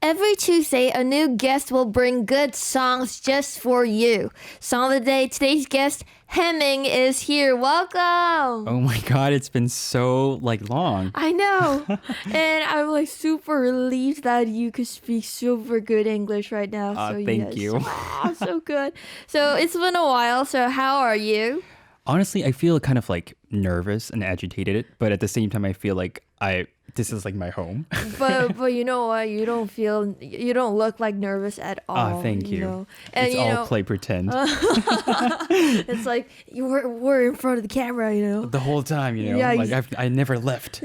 Every Tuesday, a new guest will bring good songs just for you. Song of the day, today's guest, Hemming, is here. Welcome. Oh my God, it's been so long. I know. And I'm super relieved that you could speak super good English right now. So thank you. Wow, so good. So it's been a while. So how are you? Honestly, I feel kind of nervous and agitated, but at the same time, I feel this is my home. but you know what? You don't look nervous at all. Thank you. Know? And it's all play pretend. It's we're in front of the camera, The whole time, Yeah, I never left.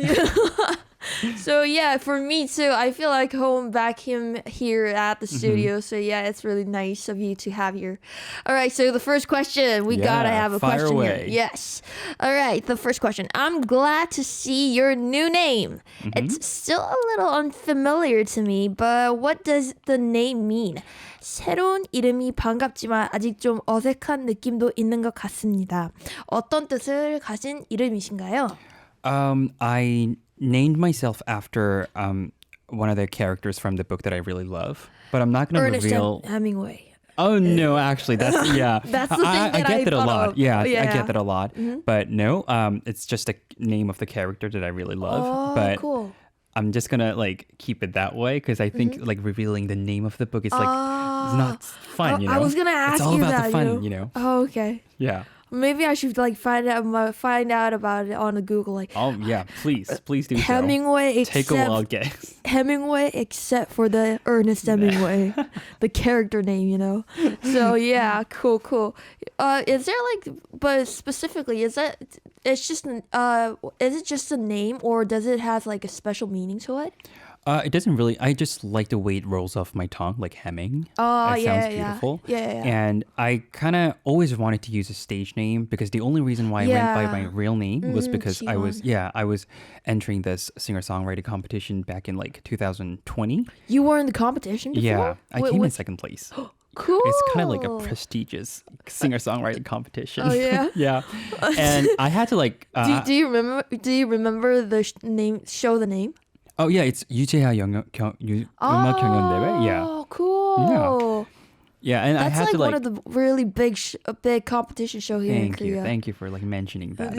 So yeah, for me too, I feel like home back here at the studio. So yeah, it's really nice of you to have here. All right, so the first question, we gotta have a fire question away. here. Yes. All right, the first question. I'm glad to see your new name. It's still a little unfamiliar to me, but what does the name mean? 새로운 이름이 반갑지만 아직 좀 어색한 느낌도 있는 것 같습니다. 어떤 뜻을 가진 이름이신가요? I named myself after one of the characters from the book that I really love, but I'm not going to reveal. Hemingway. Oh no, actually, that's That's the thing I get that a lot. of. Yeah, I get that a lot. But no, it's just the name of the character that I really love. Oh, but cool. I'm just gonna keep it that way because I think revealing the name of the book is it's not fun. I was gonna ask it's all you about that, the fun. Oh, okay. Yeah. Maybe I should find out about it on Google. Oh yeah, please do Hemingway. So. Take a wild guess. Hemingway, except for the Ernest Hemingway, the character name. So yeah, cool. Is there but specifically, is it just a name, or does it have a special meaning to it? It doesn't really. I just like the way it rolls off my tongue, like hemming. Oh, it sounds beautiful. Yeah. And I kind of always wanted to use a stage name because the only reason why I went by my real name was because I was entering this singer-songwriter competition back in 2020. You were in the competition before? Yeah, I came in second place. Cool. It's kind of like a prestigious singer-songwriter competition. Oh yeah. Yeah. And I had to do you remember the name? Show the name. Oh yeah, it's 유재하 음악 경연대회. Yeah. Oh, cool. Yeah, and that's I had to one of the really big competition show here in Korea. Thank you for mentioning that.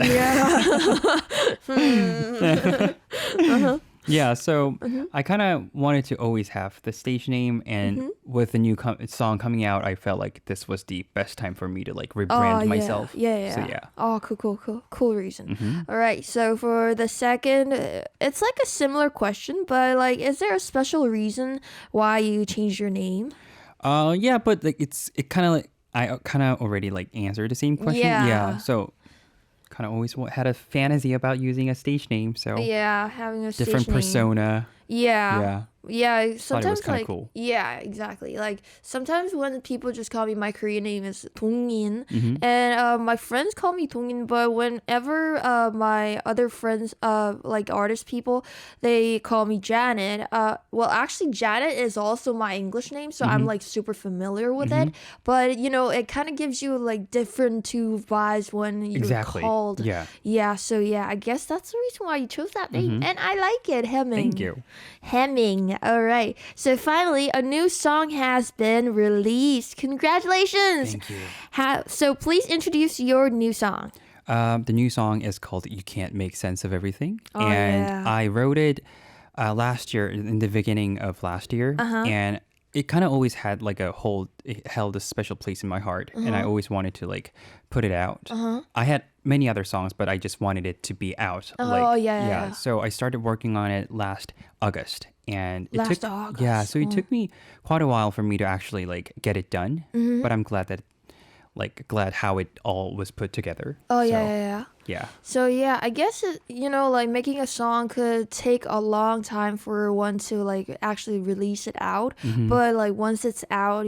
Yeah. Yeah, so I kind of wanted to always have the stage name, and with the new song coming out, I felt like this was the best time for me to rebrand myself. Yeah. So yeah. Oh, cool reason. All right, so for the second, it's a similar question, but is there a special reason why you changed your name? Yeah, but it kind of I kind of already answered the same question. Yeah. So kind of always had a fantasy about using a stage name, so yeah, having a different stage persona. Yeah. Sometimes thought it was kind of cool. Yeah, exactly. Sometimes when people just call me, my Korean name is Dongin, and my friends call me Dongin. But whenever my other friends, artist people, they call me Janet. Well, actually, Janet is also my English name, so I'm super familiar with it. But it kind of gives you different two vibes when you're called. Yeah. So yeah, I guess that's the reason why you chose that name, and I like it. Hemming. Thank you. Hemming. All right. So finally, a new song has been released. Congratulations. Thank you. So please introduce your new song. The new song is called You Can't Make Sense of Everything. Oh, and I wrote it last year, in the beginning of last year. And it kind of always had it held a special place in my heart. And I always wanted to put it out. I had many other songs, but I just wanted it to be out. Yeah. So I started working on it last August. And it August. Yeah, so it took me quite a while for me to actually get it done. But I'm glad that glad how it all was put together. Yeah. So yeah, I guess making a song could take a long time for one to actually release it out. But once it's out,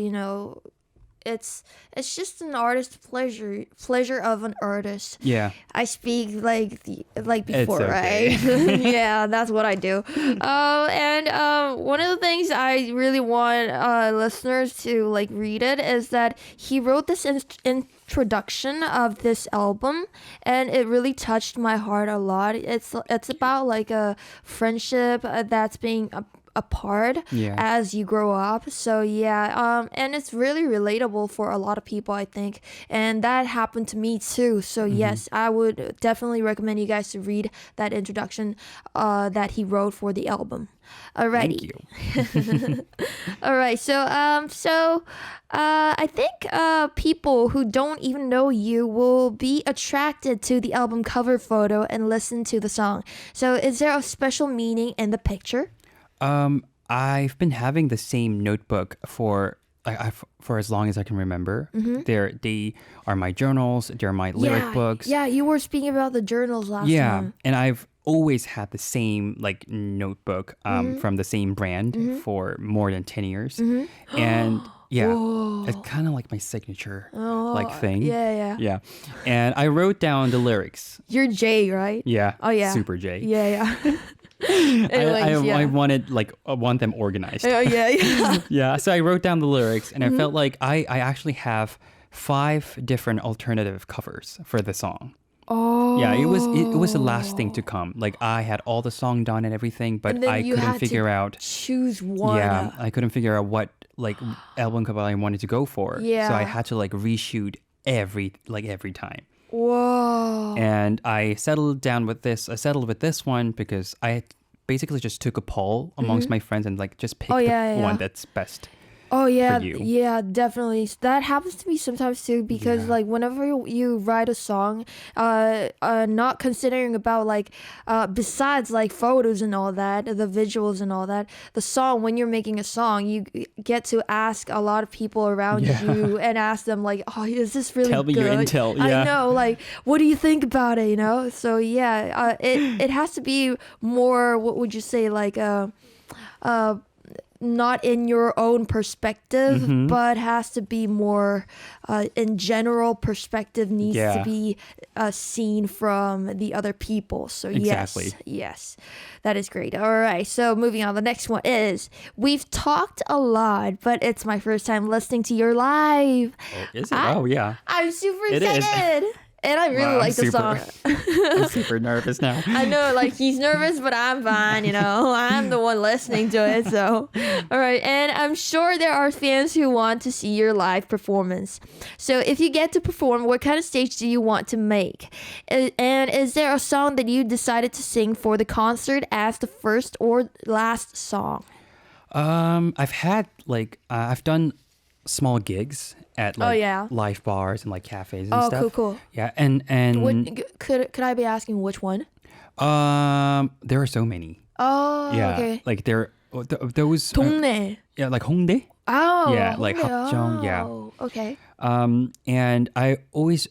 it's just an artist's pleasure of an artist. Yeah. I speak before, it's okay. right? Yeah, that's what I do. And one of the things I really want listeners to read it is that he wrote this introduction of this album, and it really touched my heart a lot. It's about a friendship that's being apart as you grow up. So and it's really relatable for a lot of people, I think, and that happened to me too. So yes, I would definitely recommend you guys to read that introduction that he wrote for the album. Alrighty. Thank you. All right. So I think people who don't even know you will be attracted to the album cover photo and listen to the song. So is there a special meaning in the picture? I've been having the same notebook for as long as I can remember. They are my journals. They're my lyric books. Yeah, you were speaking about the journals last time. Yeah, and I've always had the same like notebook from the same brand for more than 10 years. And it's kind of like my signature like thing. Yeah. And I wrote down the lyrics. You're J, right? Yeah. Oh yeah. Super J. Yeah. I want them organized. Oh yeah. Yeah. So I wrote down the lyrics, and I felt like I actually have 5 different alternative covers for the song. Oh. Yeah, it was the last thing to come. Like I had all the song done and everything, but I couldn't figure out. Choose one. Yeah, I couldn't figure out what like album cover I wanted to go for. Yeah. So I had to like reshoot every time. Whoa. And I settled with this one because I basically just took a poll amongst my friends and like just picked one that's best. Oh yeah, for you. Yeah, definitely. That happens to me sometimes too because like whenever you write a song, not considering about like besides like photos and all that, the visuals and all that, the song, when you're making a song, you get to ask a lot of people around you and ask them like, oh, is this really Tell me good? your intel. Yeah. I know, like, what do you think about it? You know, so it has to be more. What would you say, like not in your own perspective, but has to be more in general perspective needs to be seen from the other people. So exactly. yes, that is great. All right, so moving on. The next one is, we've talked a lot, but it's my first time listening to your live. Oh, is it? Yeah. I'm super It excited. is. And I really like the song. I'm super nervous now. I know, like, he's nervous, but I'm fine, you know. I'm the one listening to it, so. All right, and I'm sure there are fans who want to see your live performance. So if you get to perform, what kind of stage do you want to make? And is there a song that you decided to sing for the concert as the first or last song? I've had, like, I've done small gigs at like live bars and like cafes and stuff. Cool. Yeah, and could I be asking which one? There are so many. Oh, yeah, okay. like those 동네. Yeah, like Hongdae. Oh, yeah, like 합정. Yeah. Okay. And I always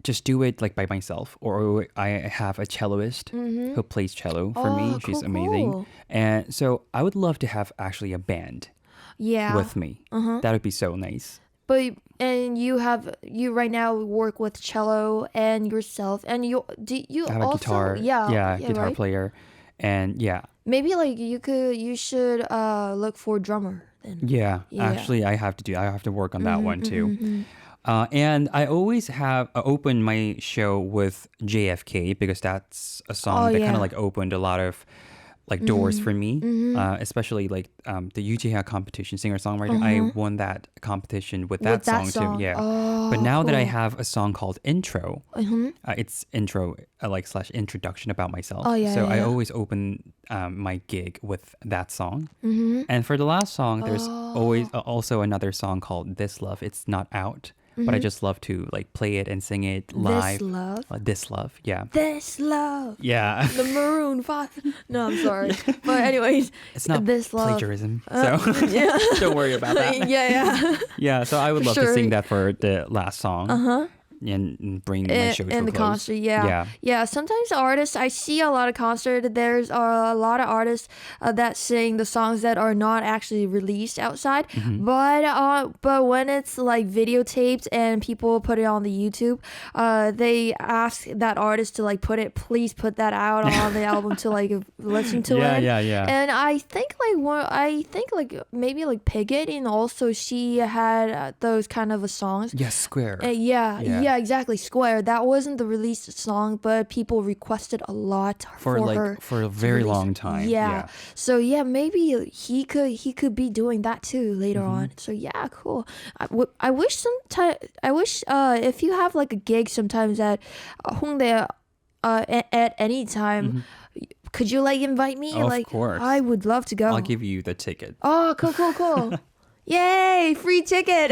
just do it like by myself, or I have a celloist who plays cello for me. She's amazing. Cool. And so I would love to have actually a band with me. That would be so nice. But you right now work with cello and yourself, and you have also a guitar, guitar right? player, and maybe like you should look for a drummer then. Yeah, actually I have to work on that one too. And I always have opened my show with JFK because that's a song that kind of like opened a lot of like doors for me, especially like the UJH competition, singer-songwriter. I won that competition with that song too. Yeah. But now that I have a song called Intro, it's intro like / introduction about myself. I always open my gig with that song. And for the last song, there's always also another song called This Love. It's not out. But I just love to like play it and sing it live. This love. This love, yeah. This love. Yeah. The Maroon 5. No, I'm sorry. But anyways, it's not this love. Plagiarism. So don't worry about that. Yeah. Yeah, so I would love to sing that for the last song. And bring my show to a the close. concert. Yeah. Sometimes artists, I see a lot of concerts. There's a lot of artists that sing the songs that are not actually released outside. But when it's like videotaped and people put it on the YouTube, they ask that artist to like please put that out on the album to like listen to it. Yeah. And I think maybe like Pigget, and also she had those kind of songs. Yes, Square. Yeah. Yeah, exactly. Square. That wasn't the released song, but people requested a lot for her for a very long time. Yeah. So yeah, maybe he could be doing that too later on. So yeah, cool. I wish if you have like a gig sometimes at Hongdae at any time, could you like invite me? Of like, course. I would love to go. I'll give you the ticket. Oh, cool. Yay, free ticket.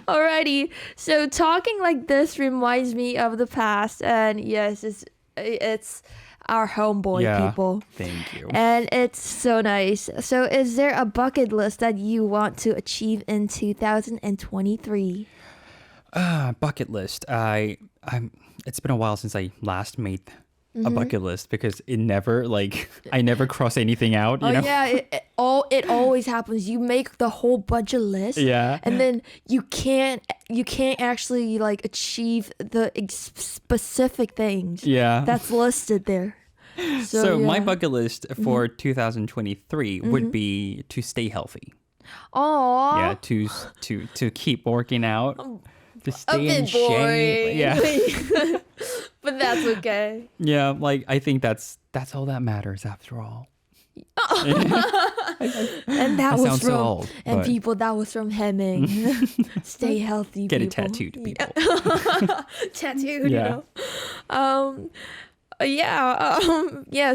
Alrighty. So talking like this reminds me of the past, and yes, it's our homeboy people. Thank you. And it's so nice. So is there a bucket list that you want to achieve in 2023? Bucket list. It's been a while since I last made a bucket list because I never cross anything out. You know? Yeah, it always happens. You make the whole budget list, and then you can't actually like achieve the specific things that's listed there. So my bucket list for 2023 would be to stay healthy. Aww. Yeah, to keep working out. To stay in boy. shape. Yeah. But that's okay. Yeah, like I think that's all that matters after all. And that was sounds from so old, and but- people that was from Hemming. Stay healthy. Get people. it tattooed, people. Tattooed, you know.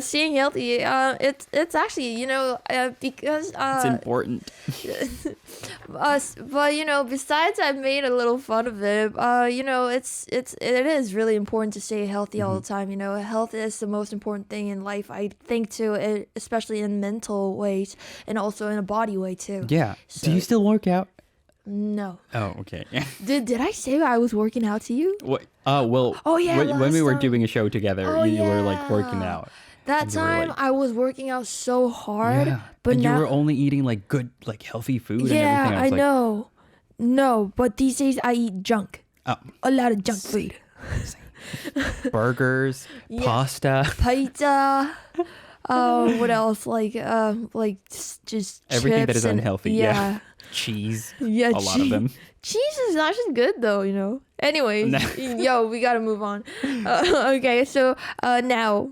Staying healthy. It's actually, because It's important. but besides I made a little fun of it, it is really important to stay healthy all the time. Health is the most important thing in life, I think, too, especially in mental ways and also in a body way too. Yeah. So- Do you still work out? No. Oh, okay. Did I say I was working out to you? What? Well. Oh, yeah, When we last were time. doing a show together, Oh, you were like working out. That And you were time like- I was working out so hard, Yeah. but and now you were only eating like good, like healthy food. yeah, and everything. I was like, know. No, but these days I eat junk. Oh, A lot of junk food. burgers, Yeah. pasta, Pizza. What else? Like just everything that chips is and- unhealthy. Yeah. Cheese. Yeah, A lot of them. Cheese is actually good though, Anyways, yo, we gotta move on. Okay, so now,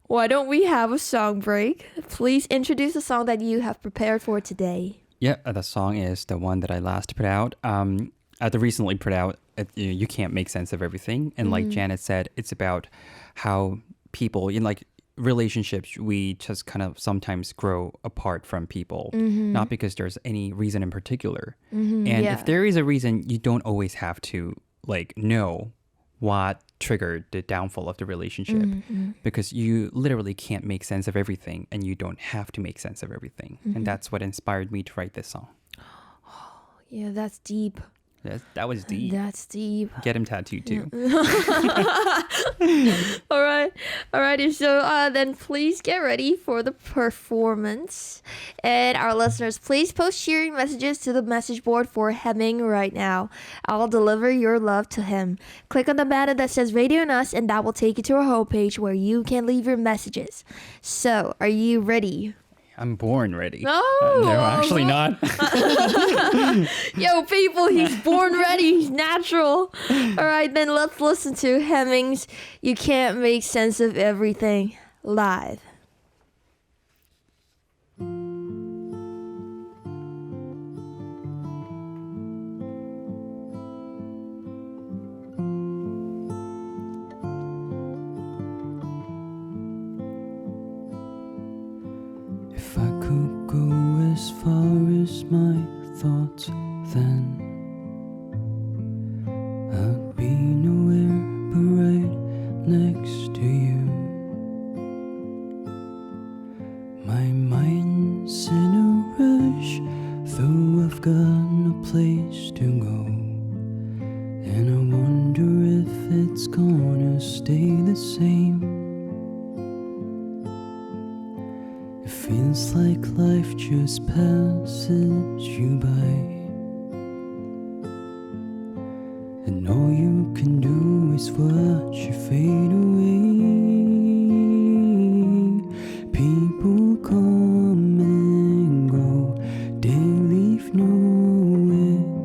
why don't we have a song break? Please introduce the song that you have prepared for today. Yeah, the song is the one that I last put out. The recently put out, You Can't Make Sense of Everything. And like Janet said, it's about how people in like relationships, we just kind of sometimes grow apart from people, not because there's any reason in particular. And if there is a reason, you don't always have to like know what triggered the downfall of the relationship, because you literally can't make sense of everything, and you don't have to make sense of everything. And that's what inspired me to write this song. Yeah, that's deep. That was deep. That's deep. Get him tattooed too. Alrighty. So then please get ready for the performance. And our listeners, please post cheering messages to the message board for Hemming right now. I'll deliver your love to him. Click on the banner that says Radio and Us, and that will take you to our homepage where you can leave your messages. So, are you ready? I'm born ready. No, actually not. Yo, people, he's born ready. He's natural. All right, then let's listen to Hemming's You Can't Make Sense of Everything live. If I could go as far as my thoughts, then I'd be nowhere but right next to you. My mind's in a rush, though I've got no place to go, and I wonder if it's gonna stay the same. It feels like life just passes you by, and all you can do is watch you fade away. People come and go, they leave no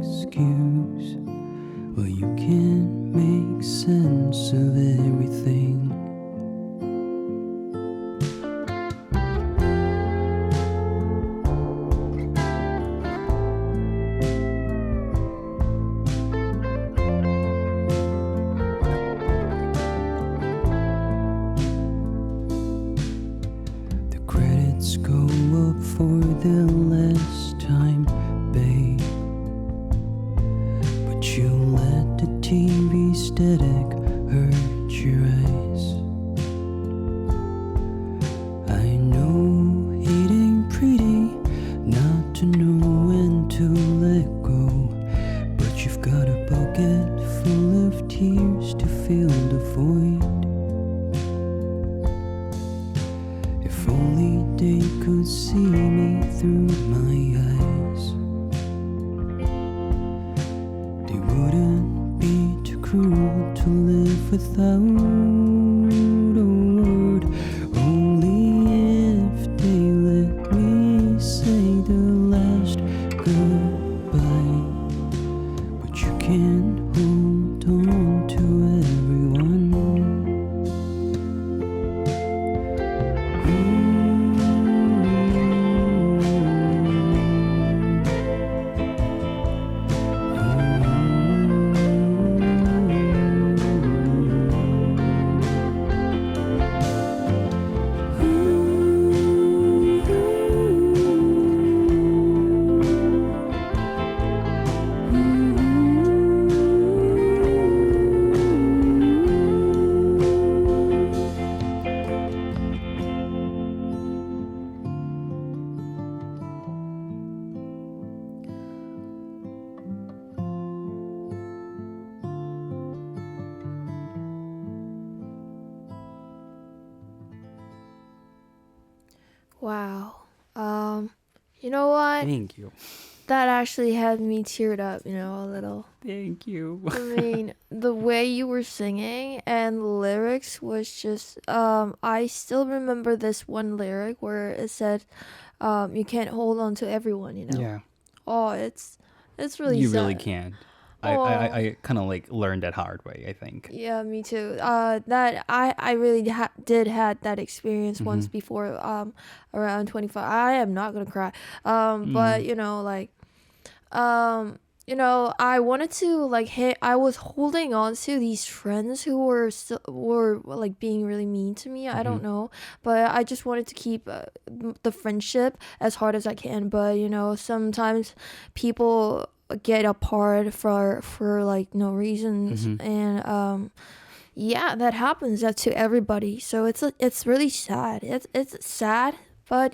excuse. Well, you can't go up for the last time, babe. But you let the TV static hurt your eyes. I know it ain't pretty not to know when to let go, but you've got a bucket full of tears to fill the void. If only they could see me through my eyes, they wouldn't be too cruel to live without a word. Only if they let me say the last goodbye. But you can't hold on to everyone. Wow. You know what? Thank you. That actually had me teared up, a little. Thank you. I mean, the way you were singing and the lyrics was just, I still remember this one lyric where it said, you can't hold on to everyone, Yeah. Oh, it's really You sad. really can. I kind of like learned that hard way, I think. Yeah, me too. That I really did had that experience once before. Around 25. I am not gonna cry. But I wanted to I was holding on to these friends who were like being really mean to me. I don't know, but I just wanted to keep the friendship as hard as I can. But sometimes people get apart for like no reasons, and that happens to everybody. So it's really sad. It's sad, but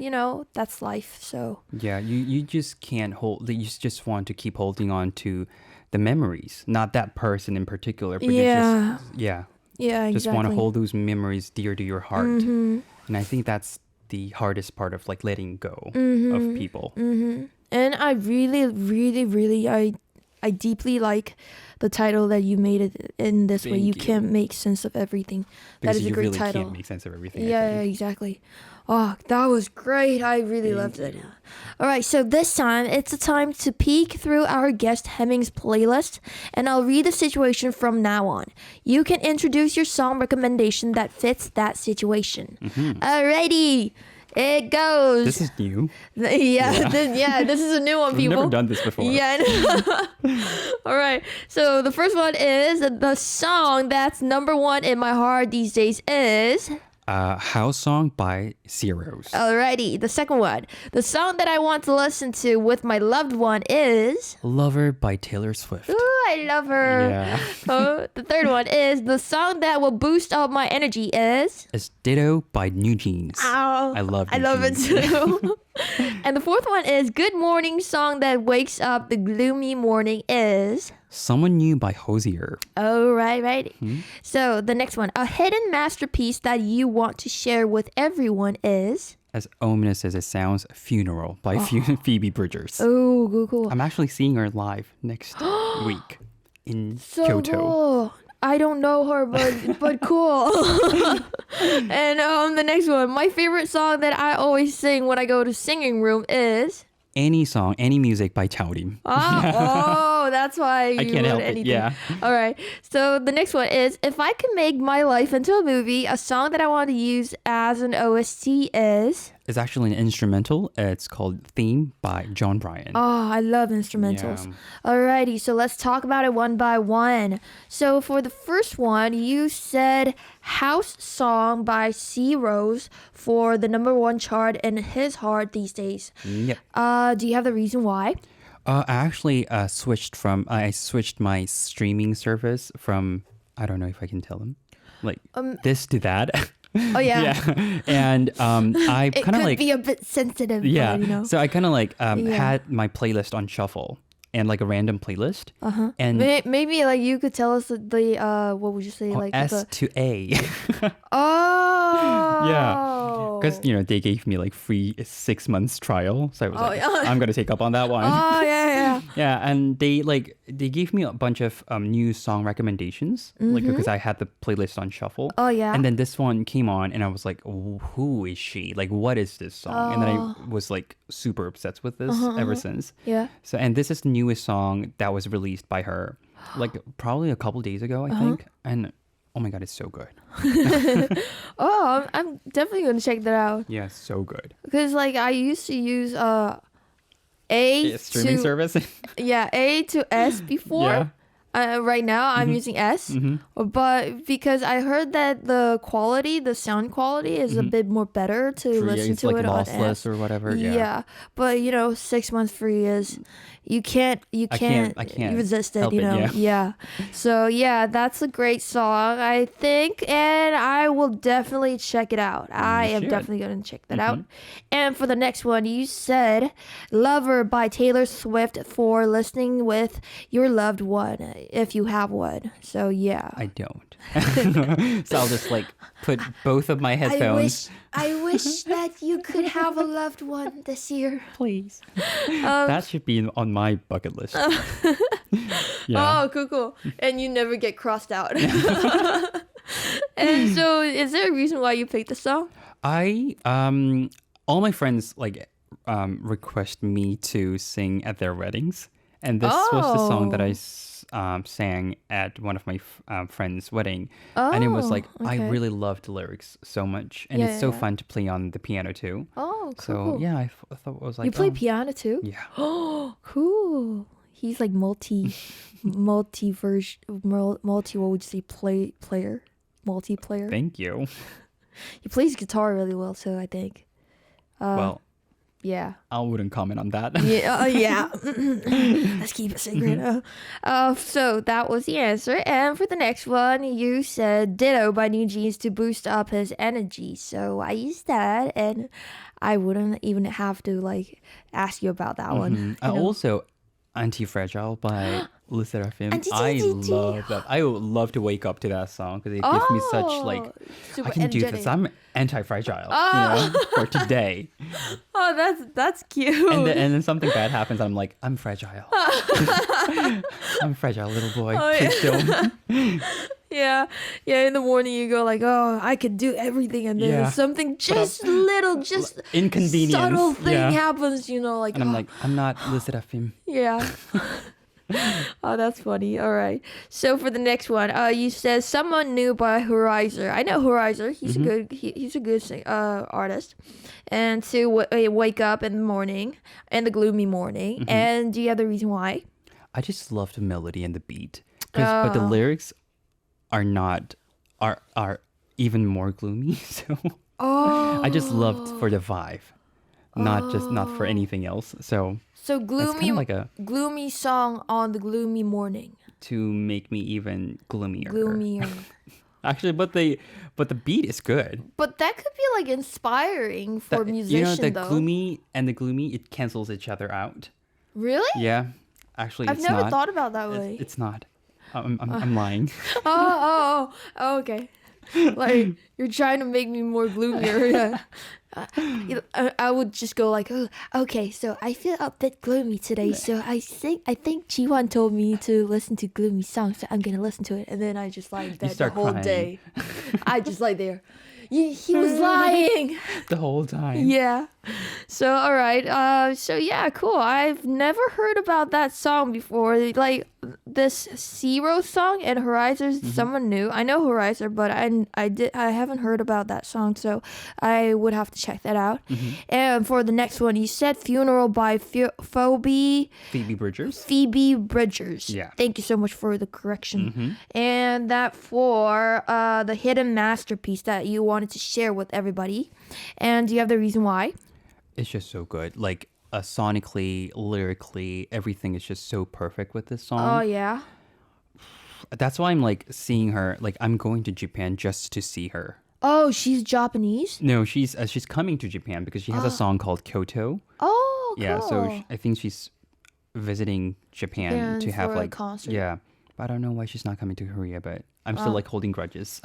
that's life. So Yeah, you just can't hold. You just want to keep holding on to the memories, not that person in particular. But yeah, just exactly. want to hold those memories dear to your heart. And I think that's the hardest part of like letting go of people. And I really, really, really, I deeply like the title that you made it in this way. Thank You you. can't make sense of everything. Because that is a you great really title. can't make sense of everything. I Yeah, think. exactly. Oh, that was great. I really loved it. All right, so this time, it's a time to peek through our guest Hemming's playlist, and I'll read the situation from now on. You can introduce your song recommendation that fits that situation. Alrighty, it goes. This is new. This is a new one, We've people. never done this before. Yeah. I know. All right. So the first one is the song that's number one in my heart these days is House Song by Zeros. Alrighty. The second one, the song that I want to listen to with my loved one is Lover by Taylor Swift. Ooh, I love her. Yeah. The third one is the song that will boost up my energy is It's Ditto by New Jeans. Ow. I love I New love it Jeans. too. And the fourth one is Good Morning song that wakes up the gloomy morning is Someone New by Hosier. Oh, right. So the next one, a hidden masterpiece that you want to share with everyone is As ominous as it sounds, Funeral by Phoebe Bridgers. Oh, cool. I'm actually seeing her live next week in So Kyoto. cool. I don't know her, but cool. And the next one, my favorite song that I always sing when I go to singing room is Any song, any music by Chaorim. Oh, that's why you I can't help anything. it. Yeah. All right. So the next one is, if I could make my life into a movie, a song that I want to use as an OST is... It's actually an instrumental. It's called Theme by John Bryan. Oh, I love instrumentals. Yeah. Alrighty, so let's talk about it one by one. So for the first one, you said House Song by C. Rose for the #1 chart in his heart these days. Yep. Do you have the reason why? I actually I switched my streaming service from, I don't know if I can tell them, like this to that. Oh yeah. Yeah. And I It kind of could like, be a bit sensitive. yeah. But, you know. So I kind of like had my playlist on shuffle and like a random playlist. And Maybe like you could tell us the what would you say, like S the... to A. Oh. Yeah. Because, they gave me like free 6 months trial. So I was like, yeah. I'm going to take up on that one. Oh yeah. Yeah, and they gave me a bunch of new song recommendations, like because I had the playlist on shuffle. Oh yeah. And then this one came on, and I was like, "Who is she? Like, what is this song?" And then I was like super obsessed with this ever since. Yeah. So, and this is the newest song that was released by her, like probably a couple days ago, I think. And oh my god, it's so good. Oh, I'm definitely gonna check that out. Yeah, so good. Because like I used to use Streaming service. A to S before. Yeah. Right now I'm using S, but because I heard that the sound quality is a bit more better to listen it's to like it on lossless S. or whatever. Yeah, but 6 months free is you can't I can't resist it. help it, Yeah. So yeah, that's a great song, I think, and I will definitely check it out. I am should. definitely going to check that out. And for the next one, you said "Lover" by Taylor Swift for listening with your loved one, if you have one. So yeah. I don't. So I'll just like put both of my headphones. I wish that you could have a loved one this year. Please. That should be on my bucket list. Yeah. Oh, cool. And you never get crossed out. And so is there a reason why you picked the song? I all my friends like request me to sing at their weddings, and this was the song that I sang at one of my friends' wedding, and it was like I really loved the lyrics so much, and it's so fun to play on the piano too. Oh, cool. So yeah, I thought it was like you play piano too? Yeah. Oh, cool. He's like multi what would you say, multiplayer. Thank you. He plays guitar really well too, I think. Well, yeah. I wouldn't comment on that. Yeah, yeah. Let's keep it secret. So that was the answer. And for the next one, you said "Ditto" by New Jeans to boost up his energy. So I used that, and I wouldn't even have to like ask you about that one. Also, "Anti-Fragile" by Le Sserafim. I love that. I would love to wake up to that song because it gives me such like super I can do energetic. this. I'm anti-fragile, for today. Oh, that's cute. And then something bad happens. I'm like, I'm fragile. I'm a fragile little boy. Please don't. Yeah. In the morning you go like, oh, I could do everything, and then something just inconvenience, subtle thing happens, like. And I'm like, I'm not Le Sserafim. Yeah. Oh, that's funny. All right. So for the next one, you said "Someone New" by Horizon. I know Horizon. He's a good. He's a good artist. And to wake up in the morning, in the gloomy morning. And do you have the reason why? I just love the melody and the beat, but the lyrics are even more gloomy. So I just loved for the vibe, not for anything else. So gloomy, like a gloomy song on the gloomy morning to make me even gloomier. Gloomier. Actually, but the beat is good. But that could be like inspiring for musicians, the though. gloomy and the gloomy, it cancels each other out. Really? Yeah, actually, I've never thought about that way. It's not. I'm lying. Oh, okay. Like you're trying to make me more gloomier. Yeah. I would just go like, oh, okay, so I feel a bit gloomy today, so I think Jiwon told me to listen to gloomy songs, so I'm gonna listen to it, and then I just like that the whole day. I just like there. He was lying the whole time. Yeah. So all right. So yeah, cool. I've never heard about that song before. Like this Zero song and Horizon. Someone new. I know Horizon, but I haven't heard about that song. So I would have to check that out. And for the next one, you said Funeral by Phoebe Bridgers. Phoebe Bridgers. Yeah. Thank you so much for the correction. And that for the hidden masterpiece that you wanted to share with everybody. And do you have the reason why? It's just so good. Like sonically, lyrically, everything is just so perfect with this song. Oh yeah. That's why I'm like seeing her. Like I'm going to Japan just to see her. Oh, she's Japanese? No, she's coming to Japan because she has a song called Kyoto. Oh, cool. Yeah, so I think she's visiting Japan to have for a like concert. Yeah, but I don't know why she's not coming to Korea. But I'm still like holding grudges.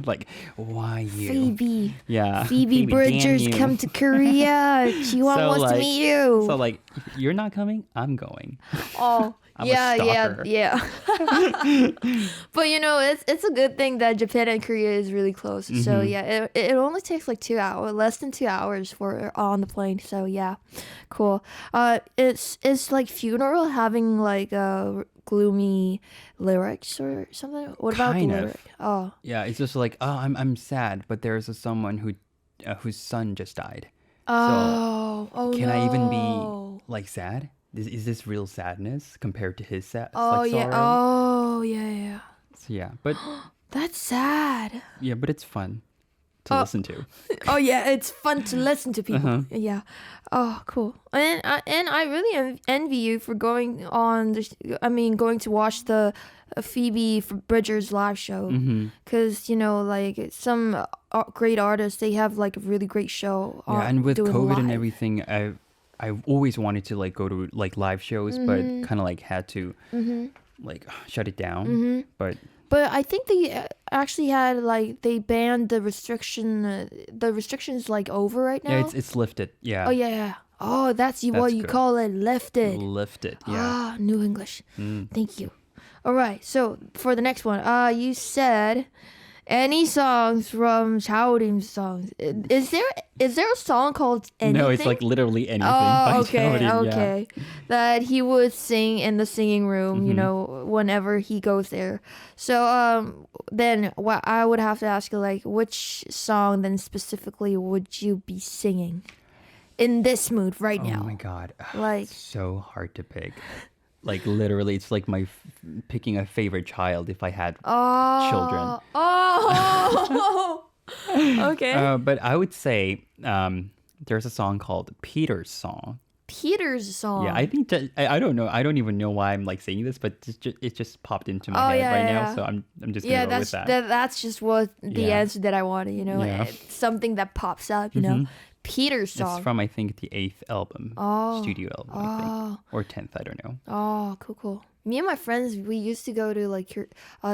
Like, why you? Phoebe. Yeah. Phoebe Bridgers damn you. come to Korea. She wants to meet you. So like, you're not coming, I'm going. Oh, I'm a yeah. stalker. But you know, it's a good thing that Japan and Korea is really close. So yeah, it only takes like 2 hours, less than 2 hours for on the plane. So yeah, cool. It's like Funeral having like gloomy lyrics or something. What about the lyric? Oh, Yeah, it's just like, oh, I'm sad, but there's someone whose son just died. oh, Can I even be no. like sad? Is this real sadness compared to his Oh like, yeah. sorrow? Oh yeah. So, yeah, but That's sad. yeah, but it's fun to listen to. Oh yeah, it's fun to listen to people. Yeah. Oh, cool. And I really envy you for going to watch the Phoebe Bridgers live show, because you know, like some great artists, they have like a really great show. Yeah, and with doing COVID and live. everything, I've always wanted to like go to like live shows, but kind of like had to like shut it down. But I think they actually had like they banned the restrictions like over right now. yeah, it's lifted. Yeah. Oh yeah. Oh, that's what you good. call it, lifted. Lifted. Yeah. Ah, new English. Thank you. All right. So for the next one, you said any songs from Chaorim's songs. Is there a song called anything? No, it's like literally anything. Oh, by okay, Chaorim, okay. That he would sing in the singing room, you know, whenever he goes there. So then what I would have to ask you, like, which song then specifically would you be singing in this mood right Yeah. now? Oh my god. Like, It's so hard to pick. Like literally, it's like my picking a favorite child if I had children. Oh, okay. But I would say there's a song called Peter's Song. Peter's song. Yeah, I think I don't know. I don't even know why I'm like saying this, but it just popped into my head right now. So I'm just gonna go with that. That's just what the answer that I wanted. You know, Yeah. it's something that pops up. You know, Peter's song. It's from I think the 8th album, studio album, I think, or 10th. I don't know. Oh, cool. Me and my friends, we used to go to like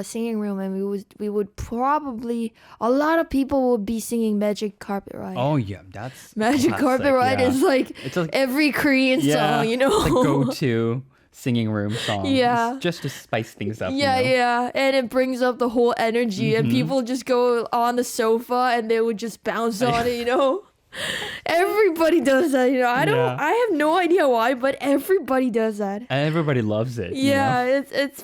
singing room, and we would probably, a lot of people would be singing Magic Carpet Ride. Oh yeah, that's Magic classic, Carpet Ride yeah. is like It's like every Korean song, you know. It's like go-to singing room song. Yeah. Just to spice things up. Yeah, you know? yeah, and it brings up the whole energy, and people just go on the sofa and they would just bounce on it, you know. Everybody does that, you know. I have no idea why, but everybody does that. And everybody loves it. Yeah, You know? it's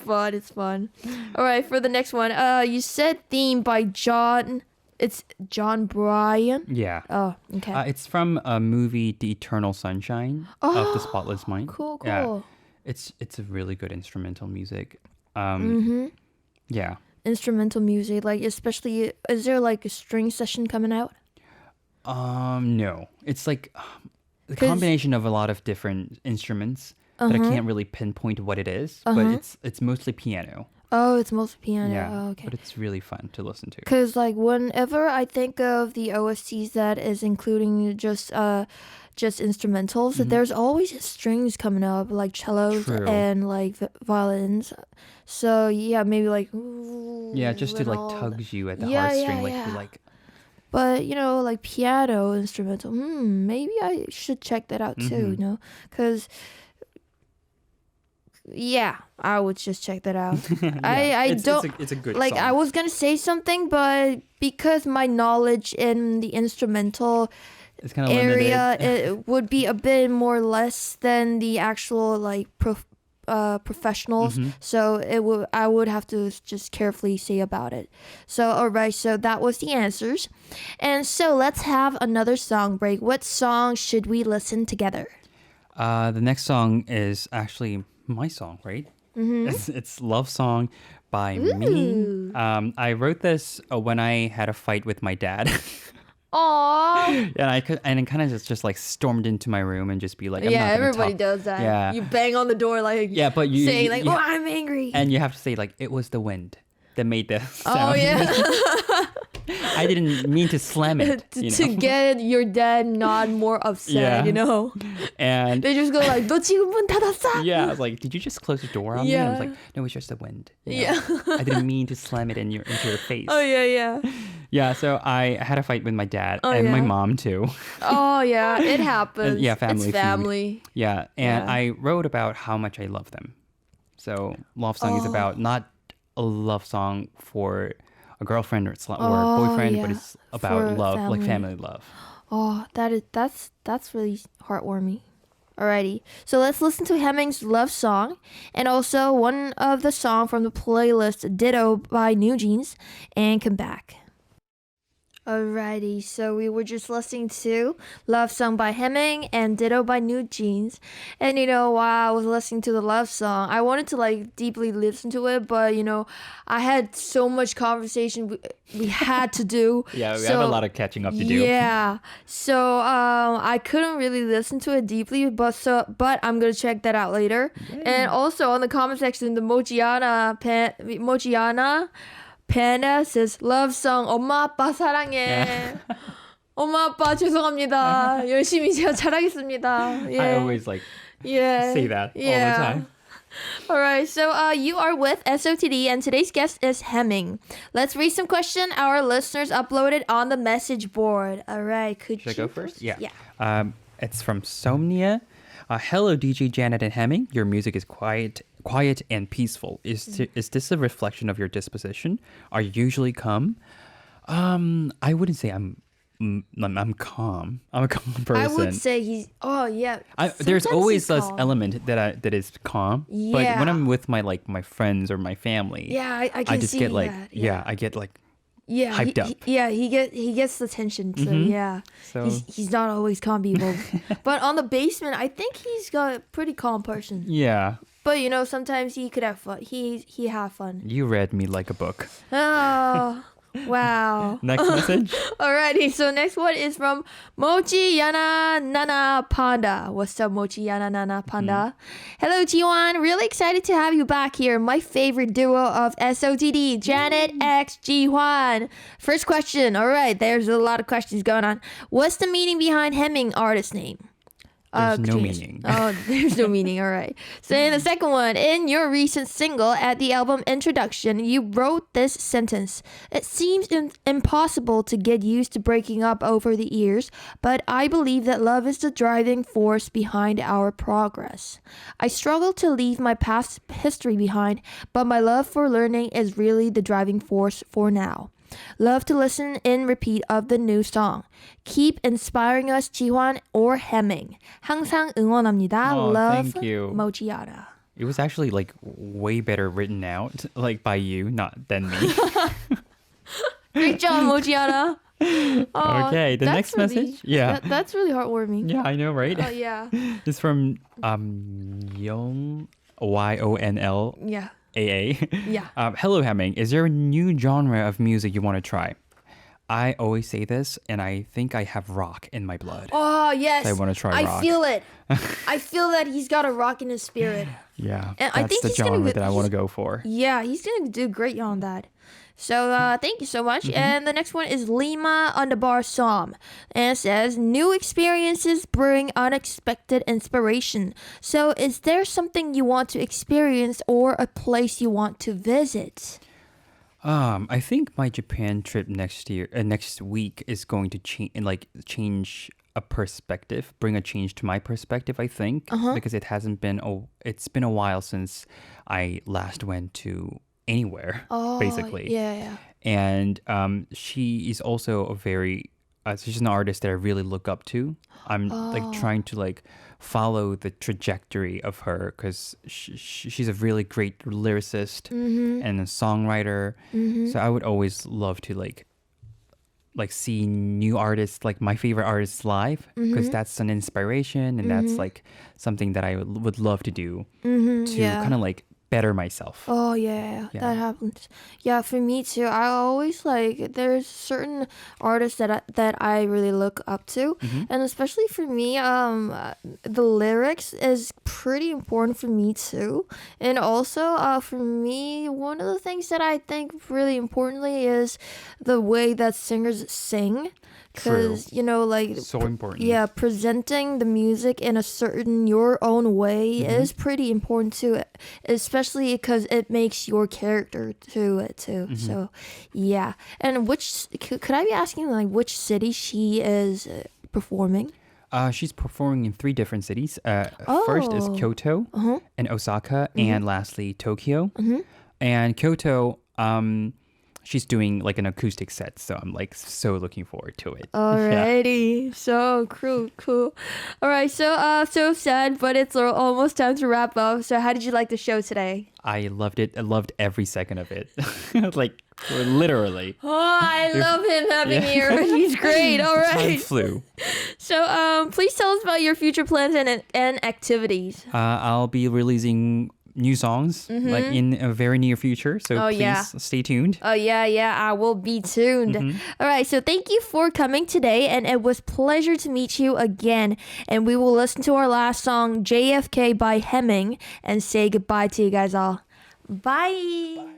fun. All right, for the next one, you said theme by John. It's John Bryan. Yeah. Oh, okay. It's from a movie, The Eternal Sunshine of the Spotless Mind. Cool. Yeah. It's a really good instrumental music. Yeah. Instrumental music, like especially, is there like a string session coming out? No. It's like the combination of a lot of different instruments that I can't really pinpoint what it is, but it's mostly piano. Oh, it's mostly piano. Yeah. Oh, okay. But it's really fun to listen to. Because like whenever I think of the OSTs that is including just instrumentals, there's always strings coming up, like cellos True. and like violins. So yeah, maybe like Yeah, just to and like all tugs you at the Yeah, heartstring, yeah, like yeah. you're like. But you know, like piano instrumental. Maybe I should check that out too. You know, because yeah, I would just check that out. I don't. It's a good like song. I was gonna say something, but because my knowledge in the instrumental It's kind of area, limited. it would be a bit more less than the actual like professionals. So I would have to just carefully say about it. So alright, so that was the answers. And so let's have another song break. What song should we listen together? The next song is actually my song, right? It's Love Song by me. I wrote this when I had a fight with my dad. Aww. And it kind of just like stormed into my room and just be like, I'm Yeah, not gonna everybody talk. does that. Yeah. You bang on the door like But you saying you- like, you- oh, I'm angry. and you have to say like it was the wind that made the sound. Oh yeah. I didn't mean to slam it. You to know? get your dad not more upset, Yeah. you know. And They just go like, 너 지금 문 닫았어? yeah, I was like, did you just close the door on me? And I was Yeah. like, no, it's just the wind. you know? Yeah. I didn't mean to slam it into your face. Oh yeah. Yeah, so I had a fight with my dad Oh, and my yeah. mom too. Oh yeah, it happens. Yeah, family It's feud. family. Yeah, and Yeah. I wrote about how much I love them. So love song is about not a love song for a girlfriend or boyfriend, but yeah. it's about For love, like family. family love. Oh, that's really heartwarming. Alrighty, so let's listen to Hemming's Love Song, and also one of the song from the playlist Ditto by New Jeans, and come back. Alrighty, so we were just listening to Love Song by Hemming and Ditto by New Jeans. And you know, while I was listening to the love song, I wanted to like deeply listen to it, but you know, I had so much conversation we had to do. Yeah, we have a lot of catching up to do. Yeah. So I couldn't really listen to it deeply, but I'm gonna check that out later. And also on the comment section, the Mojiana Panda says love song 엄마 아빠 사랑해. 엄마 아빠 죄송합니다. 열심히 제가 잘하겠습니다. Yeah. I always like yeah. say that all the time. All right, so you are with SOTD, and today's guest is Hemming. Let's read some questions our listeners uploaded on the message board. All right, Should I go first? Yeah. Yeah. It's from Somnia. Hello, DJ Janet and Hemming. Your music is quiet and peaceful. Is this a reflection of your disposition? Are you usually calm? I wouldn't say I'm calm. I'm a calm person. I would say he's. Oh yeah. There's Sometimes always he's this calm. element that is calm. But Yeah. when I'm with my friends or my family, Yeah, I can I just see get like that. I get like Yeah, hyped up. He gets the tension. So yeah, So- he's not always calm people. But on the basement, I think he's got a pretty calm person. yeah. But you know, sometimes he could have fun. He have fun. You read me like a book. Oh, wow. Next message. Alrighty, so next one is from Mochi Yana Nana Panda. What's up, Mochi Yana Nana Panda? Hello, Jiwan. Really excited to have you back here. My favorite duo of SOTD, Janet X Jiwan. First question. Alright, there's a lot of questions going on. What's the meaning behind Hemming artist name? There's no Katrina. meaning. Oh, there's no meaning. All right. So in the second one, in your recent single at the album introduction, you wrote this sentence. It seems impossible to get used to breaking up over the years, but I believe that love is the driving force behind our progress. I struggle to leave my past history behind, but my love for learning is really the driving force for now. Love to listen in repeat of the new song. Keep inspiring us, 지환 or Hemming. 항상 응원합니다. Oh, Love, thank you. Mojiana. It was actually like way better written out, like by you, not than me. Great job, Mojiana. Oh, Okay, the that's next really- message. Yeah. That's really heartwarming. Yeah, I know, right? Oh, yeah. It's from Yonl, YONL Yeah. AA. Yeah. Hello, Hemming. Is there a new genre of music you want to try? I always say this, and I think I have rock in my blood. Oh, yes. I wanna try I rock. feel it. I feel that he's got a rock in his spirit. Yeah, And I that's think the he's gonna genre get- that I want to he's- go for. Yeah, he's going to do great on that. So thank you so much. And the next one is Lima _ Som. And it says, new experiences bring unexpected inspiration. So is there something you want to experience or a place you want to visit? I think my Japan trip next week is going to change a perspective, bring a change to my perspective. I think because it's been a while since I last went to anywhere, basically. Yeah. And she is also a very she's an artist that I really look up to. I'm like trying to like follow the trajectory of her because she's a really great lyricist and a songwriter. So I would always love to like see new artists, like my favorite artists live, because that's an inspiration and that's like something that I would love to do to kind of like better myself. Oh yeah, that happens. Yeah, for me too. I always like there's certain artists that I really look up to, and especially for me, the lyrics is pretty important for me too. And also, for me, one of the things that I think really importantly is the way that singers sing. Because, you know, like... So important. Yeah, presenting the music in a certain, your own way is pretty important too. Especially because it makes your character to it too. So, yeah. And could I be asking, like, which city she is performing? She's performing in 3 different cities. First is Kyoto and Osaka, and lastly, Tokyo. And Kyoto... she's doing like an acoustic set, so I'm like so looking forward to it. Alrighty, so cool. All right, so sad, but it's almost time to wrap up. So how did you like the show today? I loved it. I loved every second of it. Like literally. Oh, I love him having here. He's great. All right. Time flew. So please tell us about your future plans and activities. I'll be releasing new songs like in a very near future, so please stay tuned. Oh yeah, I will be tuned. All right, so thank you for coming today, and it was pleasure to meet you again. And we will listen to our last song, JFK by Hemming, and say goodbye to you guys all. Bye.